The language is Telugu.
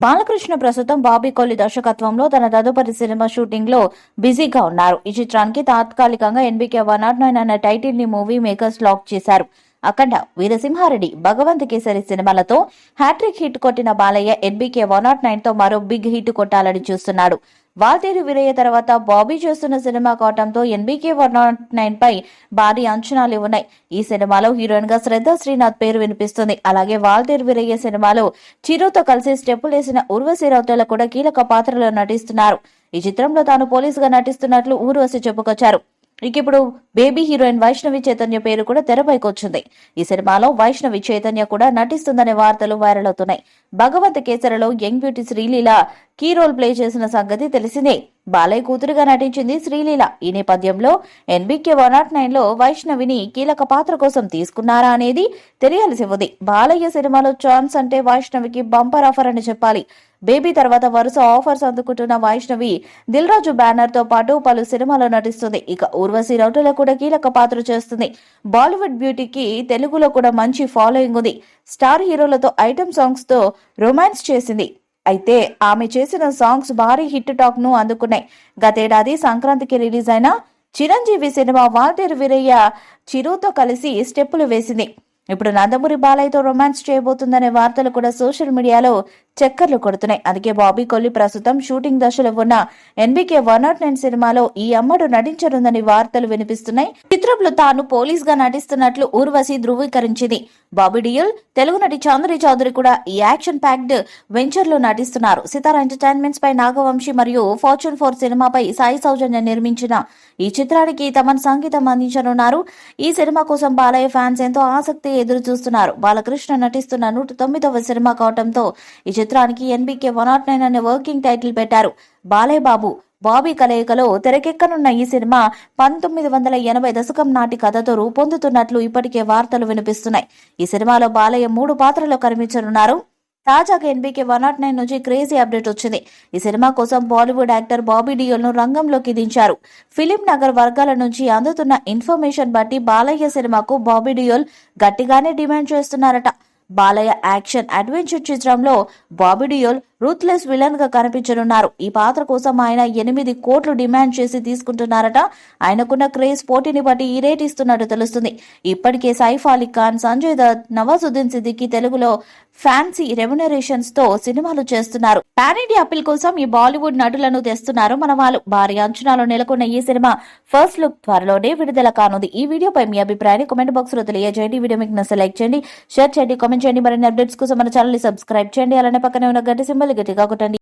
బాలకృష్ణ ప్రస్తుతం బాబీ కొల్లి దర్శకత్వంలో తన తదుపరి సినిమా షూటింగ్ లో బిజీగా ఉన్నారు. ఈ చిత్రానికి తాత్కాలికంగా ఎన్బీకే 109 అన్న టైటిల్ ని మూవీ మేకర్స్ లాక్ చేశారు. అఖండ, వీరసింహారెడ్డి, భగవంత్ కేసరి సినిమాలతో హ్యాట్రిక్ హిట్ కొట్టిన బాలయ్య ఎన్బీకే 109 తో మరో బిగ్ హిట్ కొట్టాలని చూస్తున్నాడు. వాల్తేరు వీరయ్య తర్వాత బాబీ చేస్తున్న సినిమా కావడంతో ఎన్బీకే 109 పై భారీ అంచనాలు ఉన్నాయి. ఈ సినిమాలో హీరోయిన్ గా శ్రద్ధ శ్రీనాథ్ పేరు వినిపిస్తుంది. అలాగే వాల్తేరు వీరయ్య సినిమాలో చిరుతో కలిసి స్టెప్పులేసిన ఉర్వశి రౌతేల కూడా కీలక పాత్రలో నటిస్తున్నారు. ఈ చిత్రంలో తాను పోలీసుగా నటిస్తున్నట్లు ఊర్వశి చెప్పుకొచ్చారు. ఇప్పుడు బేబీ హీరోయిన్ వైష్ణవి చైతన్య పేరు కూడా తెరపైకి వచ్చింది. ఈ సినిమాలో వైష్ణవి చైతన్య కూడా నటిస్తుందనే వార్తలు వైరల్ అవుతున్నాయి. భగవంత్ కేసరిలో young beauty Sreeleela key role play చేసిన సంగతి తెలిసిందే. బాలయ్య కూతురుగా నటించింది శ్రీలీల. ఈ నేపథ్యంలో ఎన్బీకే 109 లో వైష్ణవిని కీలక పాత్ర కోసం తీసుకున్నారా అనేది తెలియాల్సి ఉంది. బాలయ్య సినిమాలో ఛాన్స్ అంటే వైష్ణవికి బంపర్ ఆఫర్ అని చెప్పాలి. బేబీ తర్వాత వరుస ఆఫర్స్ అందుకుంటున్న వైష్ణవి దిల్ రాజు బ్యానర్ తో పాటు పలు సినిమాలో నటిస్తుంది. ఇక ఉర్వశి రౌటేల కూడా కీలక పాత్ర చేస్తుంది. బాలీవుడ్ బ్యూటీకి తెలుగులో కూడా మంచి ఫాలోయింగ్ ఉంది. స్టార్ హీరోలతో ఐటమ్ సాంగ్స్ తో రొమాన్స్ చేసింది. అయితే ఆమె చేసిన సాంగ్స్ భారీ హిట్ టాక్ ను అందుకున్నాయి. గతేడాది సంక్రాంతికి రిలీజ్ అయిన చిరంజీవి సినిమా వాల్తేరు వీరయ్య చిరుతో కలిసి స్టెప్పులు వేసింది. ఇప్పుడు నందమూరి బాలయ్యతో రొమాన్స్ చేయబోతుందనే వార్తలు కూడా సోషల్ మీడియాలో చక్కర్లు కొడుతున్నాయి. అందుకే బాబీ కొల్లి ప్రస్తుతం షూటింగ్ దశలో ఉన్న ఎన్బీకే 109 సినిమాలో ఈ అమ్మడు నటించనుందని వార్తలు వినిపిస్తున్నాయి. చిత్రంలో తాను పోలీస్ గా నటిస్తున్నట్లు ఊర్వశి ధృవీకరించింది. బాబీ డియోల్, తెలుగు నటి చాంద్రి చౌదరి కూడా ఈ యాక్షన్ ప్యాక్డ్ వెంచర్ లో నటిస్తున్నారు. సితారా ఎంటర్టైన్మెంట్స్ పై నాగవంశీ మరియు ఫార్చ్యూన్ 4 సినిమాపై సాయి సౌజన్య నిర్మించిన ఈ చిత్రానికి తమన్ సంగీతం అందించనున్నారు. ఈ సినిమా కోసం బాలయ్య ఫ్యాన్స్ ఎంతో ఆసక్తి ఎదురు చూస్తున్నారు. బాలకృష్ణ నటిస్తున్న 109వ సినిమా కావడంతో ఈ చిత్రానికి ఎన్బీకే 109 అనే వర్కింగ్ టైటిల్ పెట్టారు. బాలయ్య బాబు బాబీ కలయికలో తెరకెక్కనున్న ఈ సినిమా 1980 దశకం నాటి కథతో రూపొందుతున్నట్లు ఇప్పటికే వార్తలు వినిపిస్తున్నాయి. ఈ సినిమాలో బాలయ్య 3 పాత్రలో కనిపించనున్నారు. తాజాగా ఎన్బీకే 109 నుంచి క్రేజీ అప్డేట్ వచ్చింది. ఈ సినిమా కోసం బాలీవుడ్ యాక్టర్ బాబీ డియోల్ ను రంగంలోకి దించారు. ఫిలిం నగర్ వర్గాల నుంచి అందుతున్న ఇన్ఫర్మేషన్ బట్టి బాలయ్య సినిమాకు బాబీ డియోల్ గట్టిగానే డిమాండ్ చేస్తున్నారట. బాలయ్య యాక్షన్ అడ్వెంచర్ చిత్రంలో బాబీ డియోల్ రూత్లెస్ విలన్ గా కనిపించనున్నారు. ఈ పాత్ర కోసం ఆయన 8 కోట్లు డిమాండ్ చేసి తీసుకుంటున్నారట. ఆయనకున్న క్రేజ్ పోటీని బట్టి ఈ రేట్ ఇస్తున్నట్టు తెలుస్తుంది. ఇప్పటికే సైఫ్ అలీ ఖాన్, సంజయ్ దత్, నవాజుద్దీన్ సిద్దికీ తెలుగులో ఫ్యాన్సీ రెమ్యునరేషన్స్ తో సినిమాలు చేస్తున్నారు. పాన్ ఇండియా అప్పీల్ కోసం ఈ బాలీవుడ్ నటులను తెస్తున్నారు మన వాళ్ళు. భారీ అంచనాలు నెలకొన్న ఈ సినిమా ఫస్ట్ లుక్ త్వరలోనే విడుదల కానుంది. ఈ వీడియోపై మీ అభిప్రాయాన్ని కామెంట్ బాక్స్ లో తెలియజేయండి. వీడియో మీకు నచ్చితే లైక్ చేయండి, షేర్ చేయండి, కామెంట్ చేయండి. మరిన్ని అప్డేట్స్ కోసం మన ఛానల్ ని సబ్స్క్రైబ్ చేయండి. అలానే పక్కనే ఉన్న గంట సింబల్ గట్టిగా కొట్టండి.